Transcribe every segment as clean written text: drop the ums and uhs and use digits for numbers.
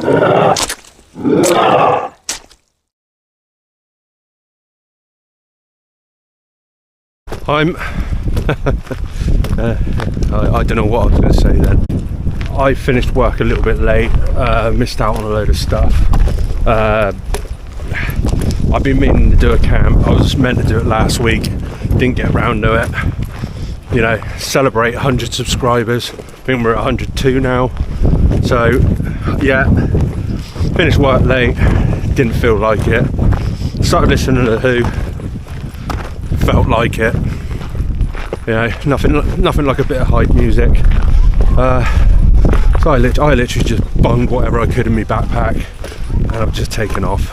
I don't know what I was going to say then. I finished work a little bit late, missed out on a load of stuff. I've been meaning to do a camp. I was meant to do it last week, didn't get around to it. You know, celebrate 100 subscribers. I think we're at 102 now. So, yeah, finished work late, didn't feel like it. Started listening to The Who, felt like it. You know, nothing like a bit of hype music. So I literally just bunged whatever I could in my backpack, and I've just taken off.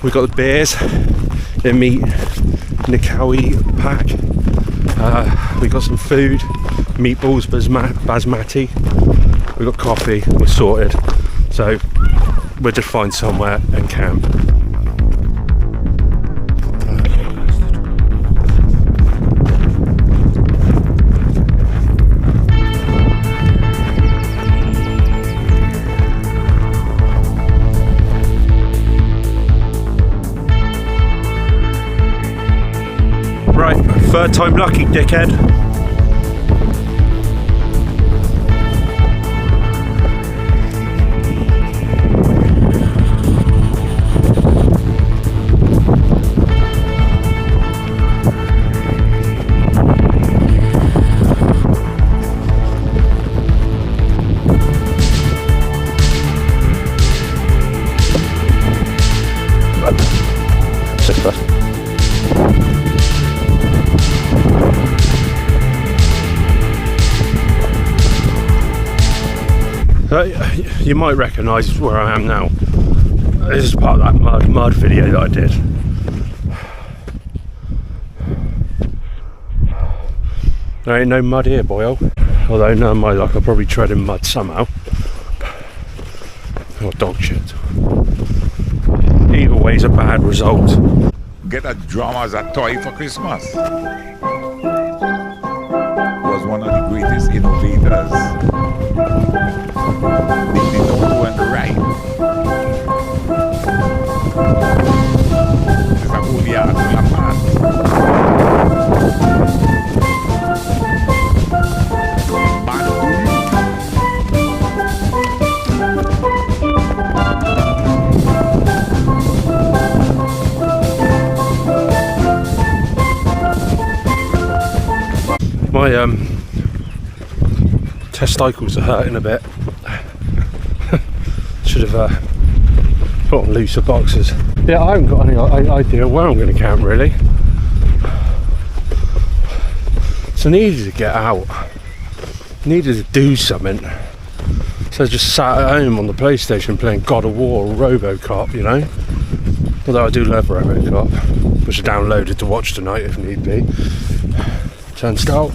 We got the beers in me Nikawi pack. We got some food, meatballs, basmati. We got coffee. We're sorted. So we'll just find somewhere and camp. Right, third time lucky, dickhead. You might recognise where I am now. This is part of that mud video that I did. There ain't no mud here, boyo. Although no my luck, I'll probably tread in mud somehow. Or dog shit. Either way's a bad result. Get a drum as a toy for Christmas. Was one of the greatest innovators. They know who went right. It's a holy art in a man. My testicles are hurting a bit. Should have put on looser boxers. Yeah, I haven't got any idea where I'm going to camp really. So I needed to get out. Needed to do something. So I just sat at home on the PlayStation playing God of War or RoboCop, you know. Although I do love RoboCop, which I downloaded to watch tonight if need be. Turnstile.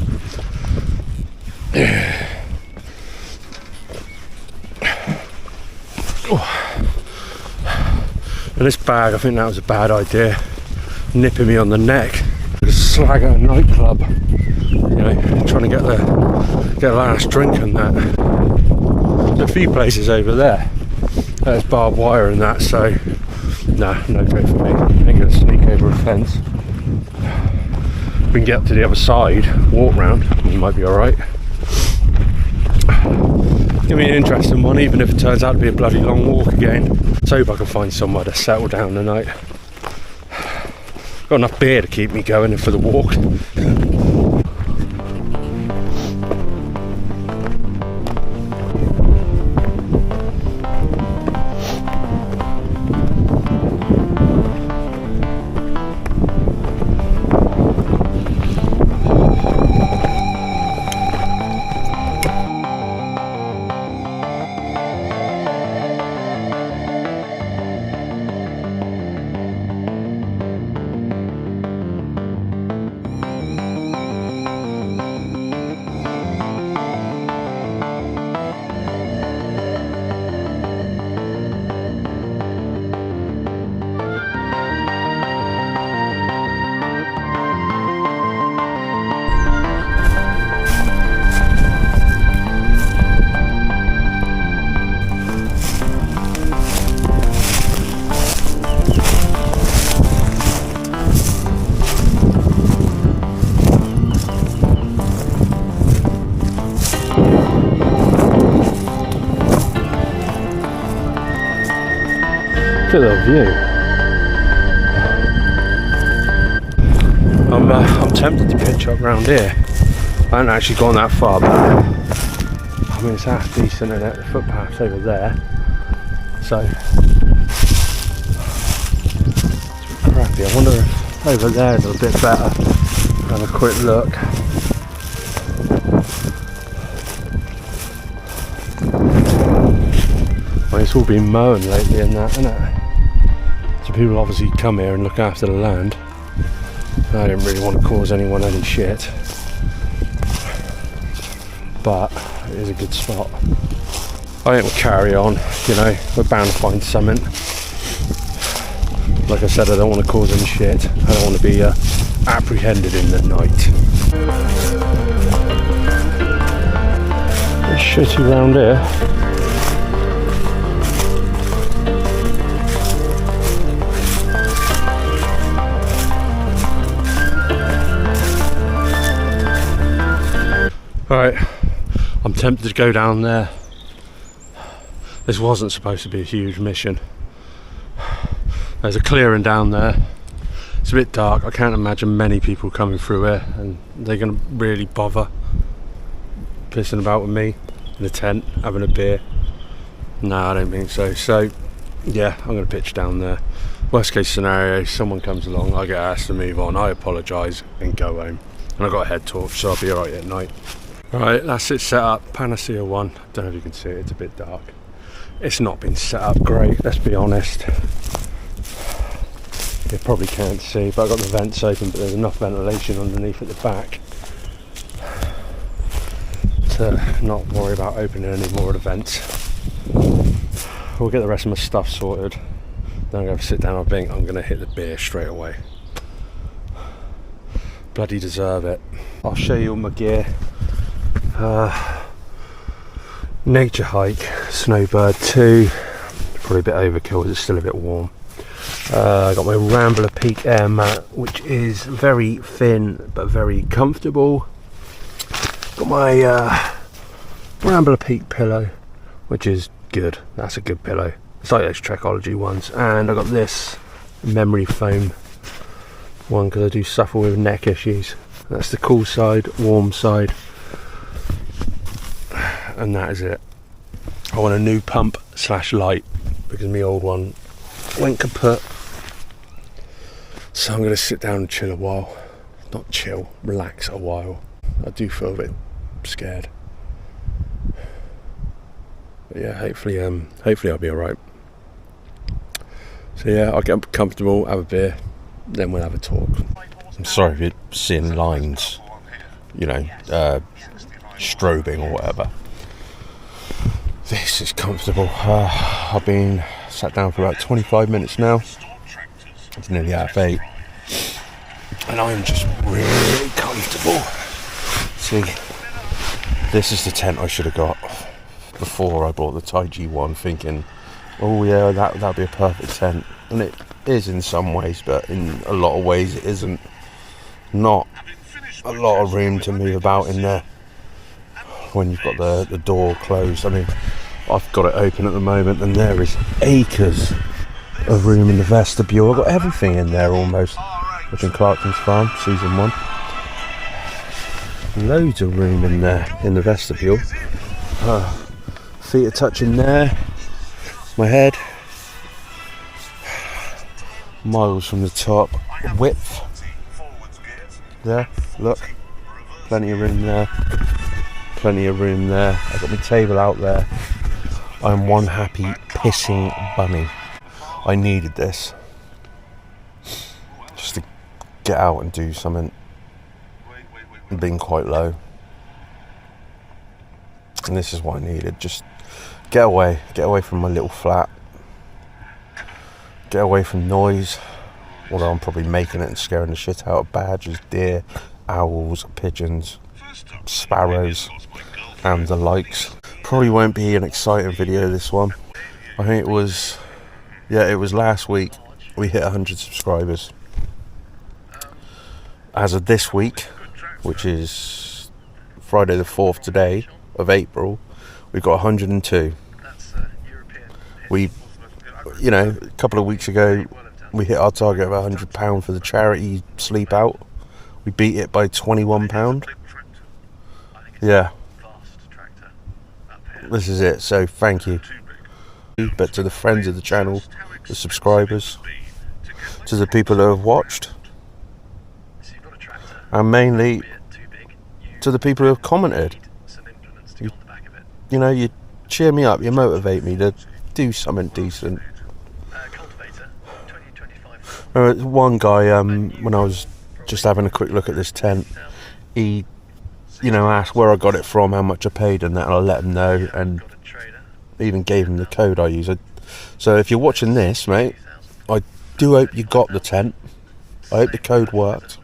And this bag, I think that was a bad idea. Nipping me on the neck. Just slag at a nightclub. You know, trying to get the last drink and that. There's a few places over there. There's barbed wire and that, so nah, no go for me. Ain't gonna sneak over a fence. We can get up to the other side, walk round, we might be alright. It's gonna be an interesting one, even if it turns out to be a bloody long walk again. Let's hope I can find somewhere to settle down tonight. Got enough beer to keep me going for the walk. Look at the view. I'm tempted to pitch up round here. I haven't actually gone that far back. I mean, it's half decent in it. The footpath's over there. So, it's a bit crappy. I wonder if over there is a bit better. Have a quick look. Well, it's all been mowing lately and that, isn't it? So people obviously come here and look after the land. I didn't really want to cause anyone any shit, but it is a good spot. I think we'll carry on, you know, we're bound to find something. Like I said, I don't want to cause any shit. I don't want to be apprehended in the night. It's shitty round here. Alright, I'm tempted to go down there. This wasn't supposed to be a huge mission. There's a clearing down there. It's a bit dark. I can't imagine many people coming through here, and they're going to really bother pissing about with me in the tent, having a beer. No, I don't think so. So, yeah, I'm going to pitch down there. Worst case scenario, someone comes along, I get asked to move on, I apologise and go home. And I've got a head torch, so I'll be alright at night. Right, that's it set up. Panacea 1. Don't know if you can see it, it's a bit dark. It's not been set up great, let's be honest. You probably can't see, but I've got the vents open, but there's enough ventilation underneath at the back to not worry about opening any more of the vents. We'll get the rest of my stuff sorted. Then I'm going to sit down and think I'm going to hit the beer straight away. Bloody deserve it. I'll show you all my gear. Nature hike, Snowbird 2, probably a bit overkill, it's still a bit warm. I got my Rambler Peak air mat, which is very thin but very comfortable. Got my Rambler Peak pillow, which is good, that's a good pillow. It's like those Trekology ones. And I got this memory foam one because I do suffer with neck issues. That's the cool side, warm side. And that is it. I want a new pump / light because my old one went kaput. So I'm going to sit down and chill a while. Not chill, relax a while. I do feel a bit scared. But yeah, hopefully I'll be alright. So yeah, I'll get comfortable, have a beer, then we'll have a talk. I'm sorry if you're seeing lines, you know, strobing or whatever. This is comfortable. I've been sat down for about 25 minutes now. It's nearly 8:30. And I'm just really comfortable. See, this is the tent I should have got before I bought the Taiji one, thinking, oh yeah, that'd be a perfect tent. And it is in some ways, but in a lot of ways it isn't. Not a lot of room to move about in there when you've got the door closed. I mean, I've got it open at the moment and there is acres of room in the vestibule. I've got everything in there almost. Watching Clarkson's Farm, season 1. Loads of room in there in the vestibule. Feet are touching there. My head. Miles from the top. Width. There, look. Plenty of room there. Plenty of room there. I've got my table out there. I'm one happy pissing bunny. I needed this just to get out and do something. Being quite low, and this is what I needed. Just get away from my little flat, get away from noise, although I'm probably making it and scaring the shit out of badgers, deer, owls, pigeons, sparrows and the likes. Probably won't be an exciting video, this one. I think it was last week we hit 100 subscribers. As of this week, which is Friday the 4th today of April, we've got 102. We you know, a couple of weeks ago, we hit our target of £100 for the charity sleep out. We beat it by £21. Yeah. This is it, so thank you. But to the friends of the channel, the subscribers, to the people who have watched, and mainly to the people who have commented. You know, you cheer me up, you motivate me to do something decent. One guy, when I was just having a quick look at this tent, he, you know, asked where I got it from, how much I paid and that, and I let him know, and even gave him the code I use. So if you're watching this, mate, I do hope you got the tent. I hope the code worked,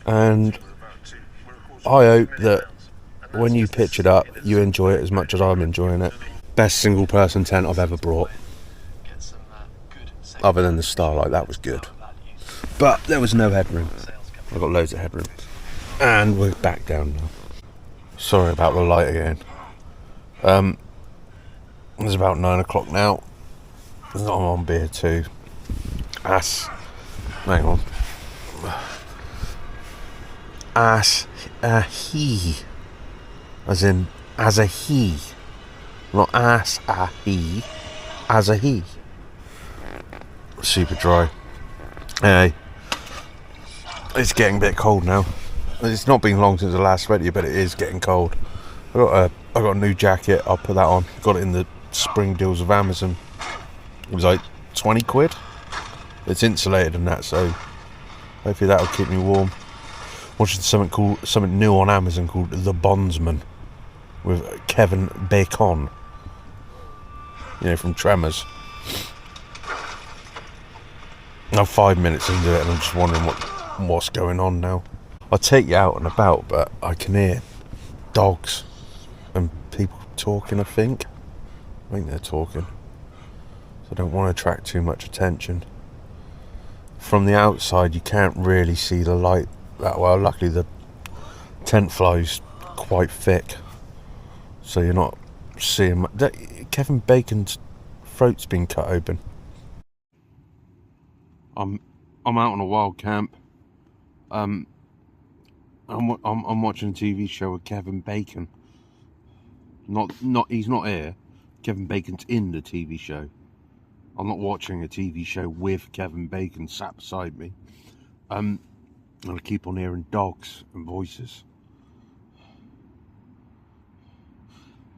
and I hope that when you pitch it up, you enjoy it as much as I'm enjoying it. Best single person tent I've ever brought. Other than the Starlight, that was good. But there was no headroom. I've got loads of headroom. And we're back down now. Sorry about the light again. It's about 9 o'clock now. I'm on beer too. Hang on. He. As in, as a he. Not as a he. As a he. Super dry. Hey. It's getting a bit cold now. It's not been long since I last sweated you, but it is getting cold. I got a new jacket. I'll put that on. Got it in the spring deals of Amazon. It was like 20 quid. It's insulated and that, so hopefully that'll keep me warm. Watching something new on Amazon called The Bondsman with Kevin Bacon. You know, from Tremors. I'm 5 minutes into it and I'm just wondering what's going on now. I take you out and about, but I can hear dogs and people talking, I think they're talking. So I don't want to attract too much attention. From the outside, you can't really see the light that well. Luckily, the tent fly's quite thick, so you're not seeing Kevin Bacon's throat's been cut open. I'm out on a wild camp. I'm watching a TV show with Kevin Bacon. He's not here. Kevin Bacon's in the TV show. I'm not watching a TV show with Kevin Bacon sat beside me. And I keep on hearing dogs and voices.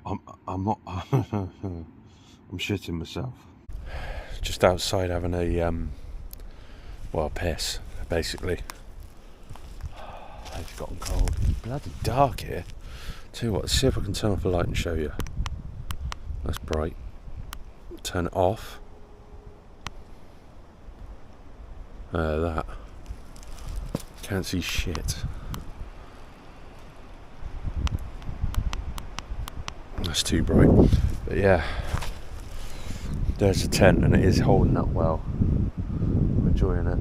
I'm not. I'm shitting myself. Just outside having a piss basically. It's gotten cold. It's bloody dark here. Tell you what, let's see if I can turn off the light and show you. That's bright. Turn it off. That. Can't see shit. That's too bright. But yeah, there's the tent and it is holding up well. I'm enjoying it.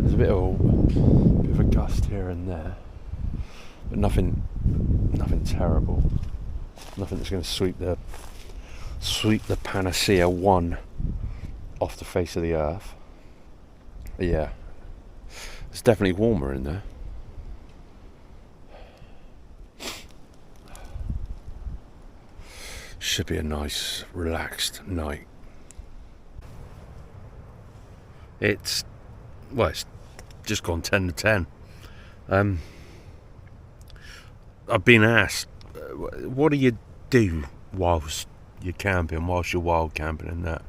There's a bit of a gust here and there, but nothing terrible. Nothing that's going to sweep the Panacea 1 off the face of the earth. But yeah, it's definitely warmer in there. Should be a nice, relaxed night. It's just gone 10 to 10. I've been asked, what do you do whilst you're camping, whilst you're wild camping and that?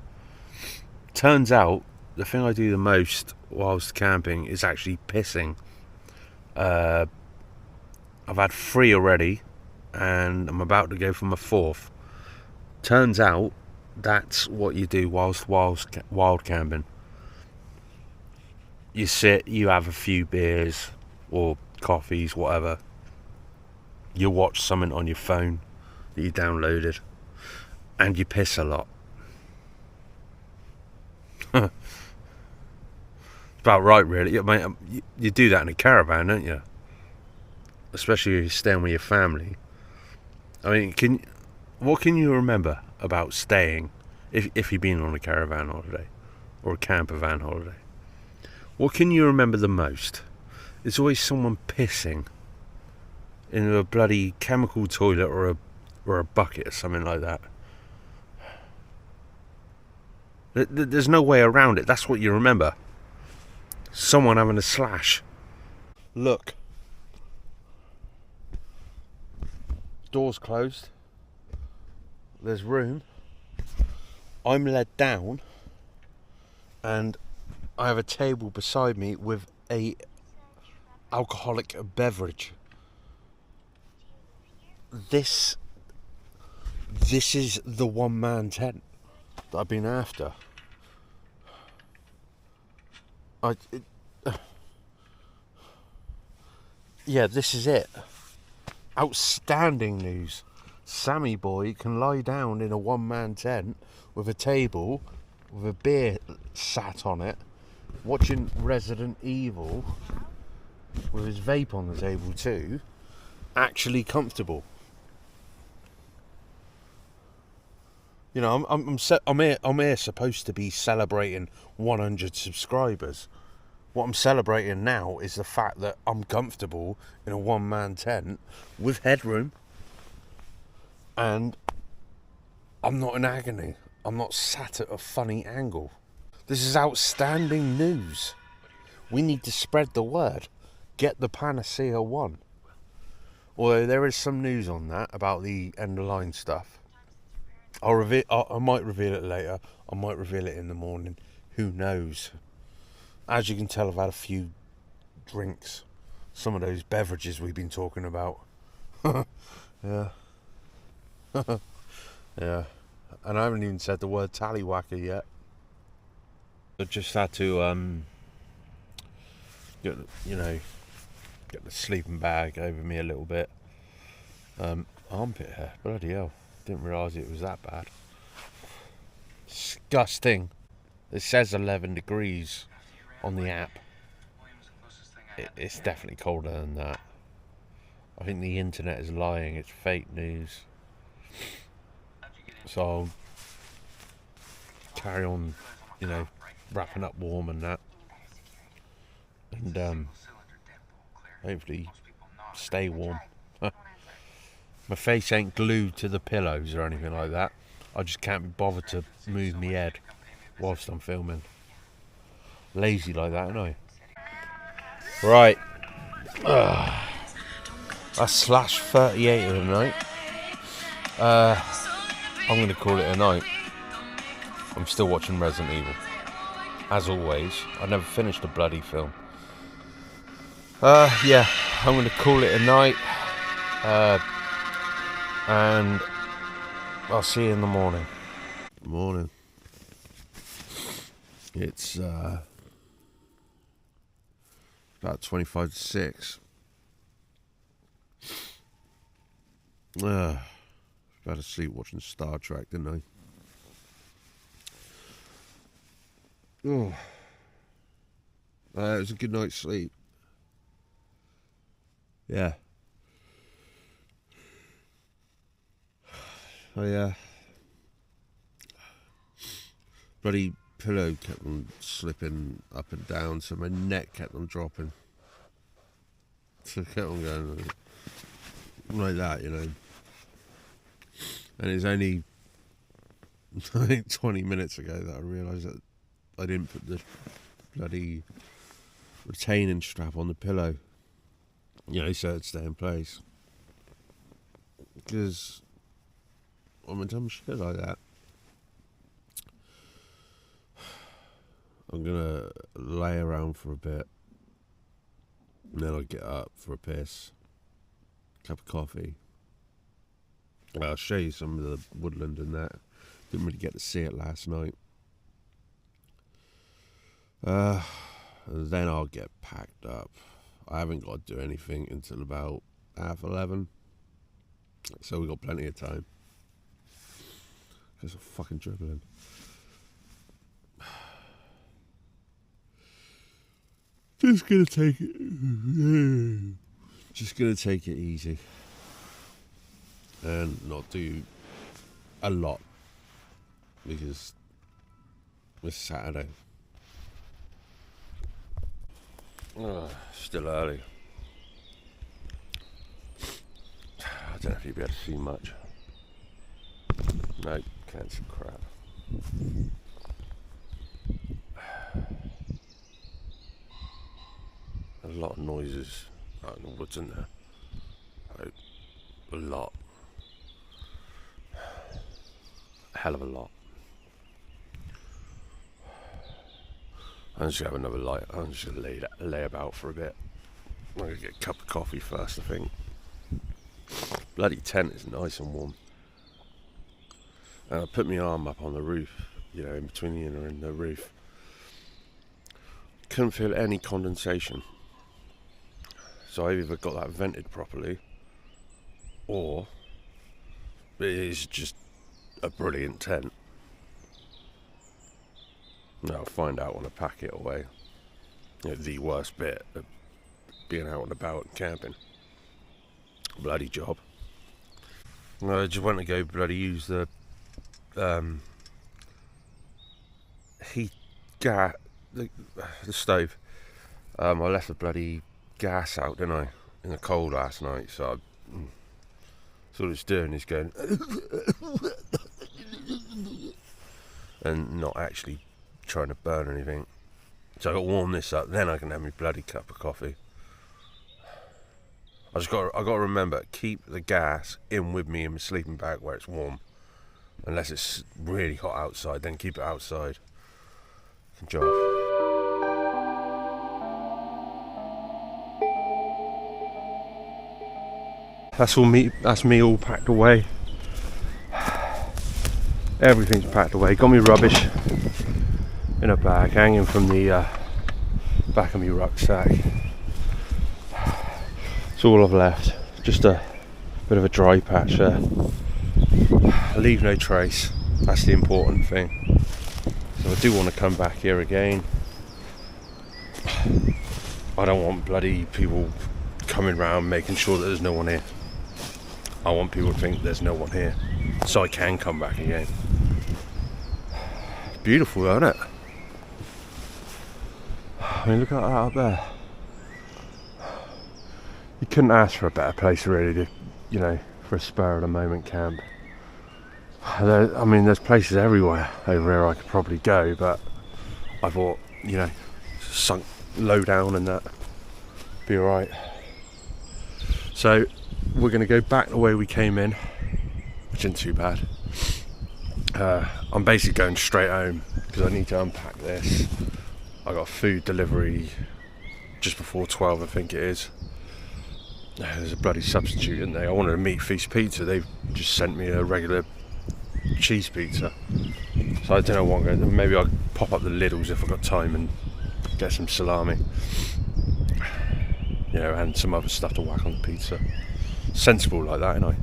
Turns out, the thing I do the most whilst camping is actually pissing. I've had 3 already, and I'm about to go for my 4th. Turns out, that's what you do whilst wild camping. You sit, you have a few beers or coffees, whatever. You watch something on your phone that you downloaded, and you piss a lot. It's about right, really. You do that in a caravan, don't you? Especially if you're staying with your family. I mean, what can you remember about staying If you've been on a caravan holiday or a camper van holiday, what can you remember the most? There's always someone pissing in a bloody chemical toilet or a bucket or something like that. There's no way around it. That's what you remember. Someone having a slash. Look. Door's closed. There's room. I'm led down. And I have a table beside me with a alcoholic beverage. This is the one-man tent that I've been after. Yeah, this is it. Outstanding news. Sammy boy can lie down in a one-man tent with a table with a beer sat on it, watching Resident Evil with his vape on the table too. Actually comfortable. You know, I'm here supposed to be celebrating 100 subscribers. What I'm celebrating now is the fact that I'm comfortable in a one-man tent with headroom, and I'm not in agony. I'm not sat at a funny angle. This is outstanding news. We need to spread the word. Get the Panacea one. Although there is some news on that about the end of line stuff. I might reveal it later. I might reveal it in the morning. Who knows? As you can tell, I've had a few drinks. Some of those beverages we've been talking about. Yeah. Yeah. And I haven't even said the word tallywhacker yet. I just had to, get the sleeping bag over me a little bit. Armpit hair. Bloody hell. Didn't realise it was that bad. Disgusting. It says 11 degrees on the app. It's definitely colder than that. I think the internet is lying. It's fake news. So I'll carry on, wrapping up warm and that. And hopefully stay warm. My face ain't glued to the pillows or anything like that. I just can't be bothered to move my head whilst I'm filming. Lazy like that, aren't I? Right. That's /38 of the night. I'm going to call it a night. I'm still watching Resident Evil. As always. I never finished a bloody film. Yeah, I'm going to call it a night. And I'll see you in the morning. Morning. It's about 25 to 6. Fell asleep watching Star Trek, didn't I? Oh. It was a good night's sleep. Yeah. Bloody pillow kept on slipping up and down, so my neck kept on dropping. So I kept on going like that, And it's only, I think, 20 minutes ago that I realised that I didn't put the bloody retaining strap on the pillow, so it'd stay in place. Because I'm a dumb shit like that. I'm gonna lay around for a bit, and then I'll get up for a piss, cup of coffee. I'll show you some of the woodland and that. Didn't really get to see it last night. And then I'll get packed up. I haven't got to do anything until about 11:30. So we've got plenty of time. Because I'm fucking dribbling. Just gonna take it easy. And not do a lot. because it's Saturday. Still early. I don't know if you'll be able to see much. No, can't see crap. A lot of noises out in the woods, isn't there? Like, a lot. A hell of a lot. I'm just gonna have another light. I'm just gonna lay about for a bit. I'm gonna get a cup of coffee first, I think. Bloody tent is nice and warm. And I put my arm up on the roof, you know, in between the inner and the roof. Couldn't feel any condensation. So I've either got that vented properly, or it is just a brilliant tent. No, I'll find out when I pack it away. You know, the worst bit of being out and about and camping. Bloody job. I just want to go bloody use the heat gas, the stove. I left the bloody gas out, didn't I, in the cold last night, so all it's doing is going and not actually trying to burn anything. So I got to warm this up, then I can have my bloody cup of coffee. I got to remember, keep the gas in with me in my sleeping bag where it's warm. Unless it's really hot outside, then keep it outside. Good job. That's me all packed away. Everything's packed away. Got me rubbish in a bag hanging from the back of my rucksack. It's all I've left. Just a bit of a dry patch there. Leave no trace. That's the important thing. So I do want to come back here again. I don't want bloody people coming round making sure that there's no one here. I want people to think there's no one here, so I can come back again. It's beautiful, isn't it? I mean, look at that up there. You couldn't ask for a better place, really, to, you know, for a spur of the moment camp. I mean, there's places everywhere over here I could probably go, but I thought, you know, sunk low down and that be alright. So we're going to go back the way we came in, which isn't too bad. I'm basically going straight home because I need to unpack this. I got a food delivery just before 12, I think it is. There's a bloody substitute in there. I wanted a meat feast pizza. They've just sent me a regular cheese pizza. So I don't know what I'm going to do. Maybe I'll pop up the Lidl's if I've got time and get some salami. You know, and some other stuff to whack on the pizza. Sensible like that, ain't I?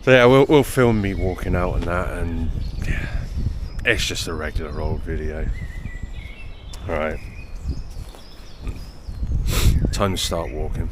So yeah, we'll film me walking out and that, and yeah, it's just a regular old video. Alright. Time to start walking.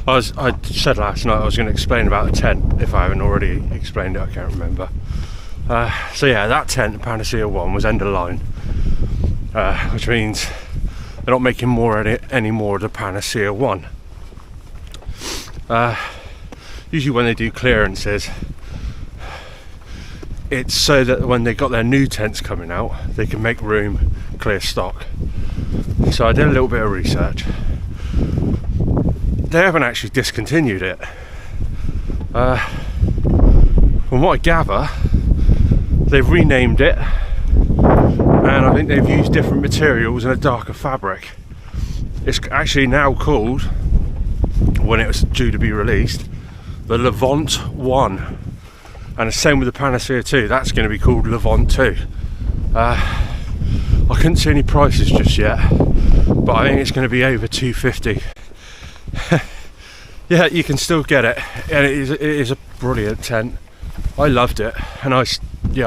I said last night I was going to explain about the tent. If I haven't already explained it, I can't remember. So yeah, that tent, the Panacea 1, was end of line, which means they're not making any more of the Panacea 1. Usually when they do clearances, it's so that when they got their new tents coming out, they can make room, clear stock. So I did a little bit of research. They haven't actually discontinued it. From what I gather, they've renamed it, and I think they've used different materials and a darker fabric. It's actually now called, when it was due to be released, the Levant 1, and the same with the Panacea 2. That's going to be called Levant 2. I couldn't see any prices just yet, but I think it's going to be over 250. Yeah, you can still get it, and it is a brilliant tent. I loved it, and I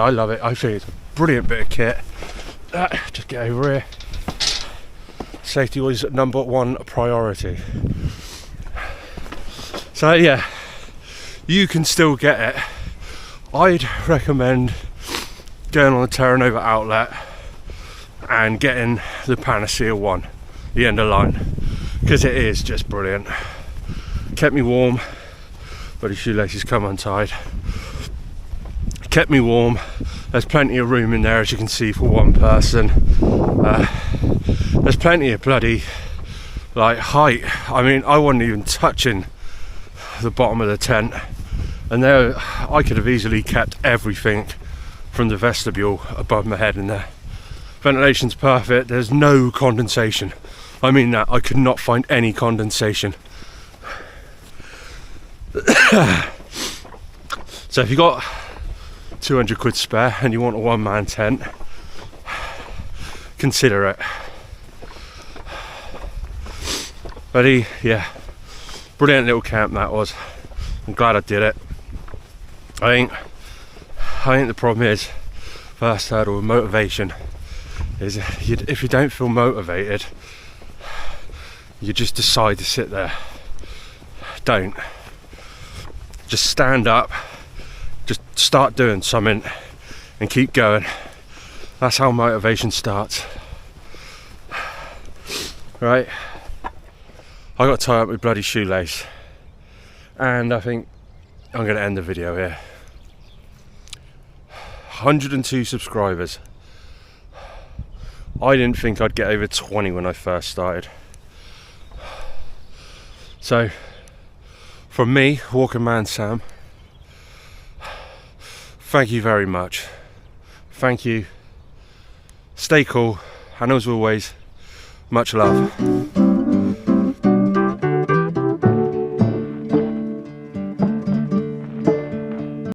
love it. I think it's a brilliant bit of kit. Just get over here. Safety was number one priority. So yeah, you can still get it. I'd recommend going on the Terra Nova outlet and getting the Panacea 1, the end of line, because it is just brilliant. Kept me warm, but his shoelaces come untied. Kept me warm. There's plenty of room in there, as you can see, for one person. There's plenty of bloody height. I mean, I wasn't even touching the bottom of the tent, and there I could have easily kept everything from the vestibule above my head in there. Ventilation's perfect. There's no condensation. I mean that. I could not find any condensation. So if you got 200 quid spare and you want a one-man tent, consider it. But yeah, brilliant little camp that was. I'm glad I did it. I think the problem is, first hurdle with motivation is if you don't feel motivated, you just decide to sit there. Don't. Just stand up, just start doing something and keep going. That's how motivation starts. Right, I got to tie up my bloody shoelace, and I think I'm going to end the video here. 102 subscribers. I didn't think I'd get over 20 when I first started. So from me, Walking Man Sam, thank you very much. Thank you. Stay cool, and as always, much love.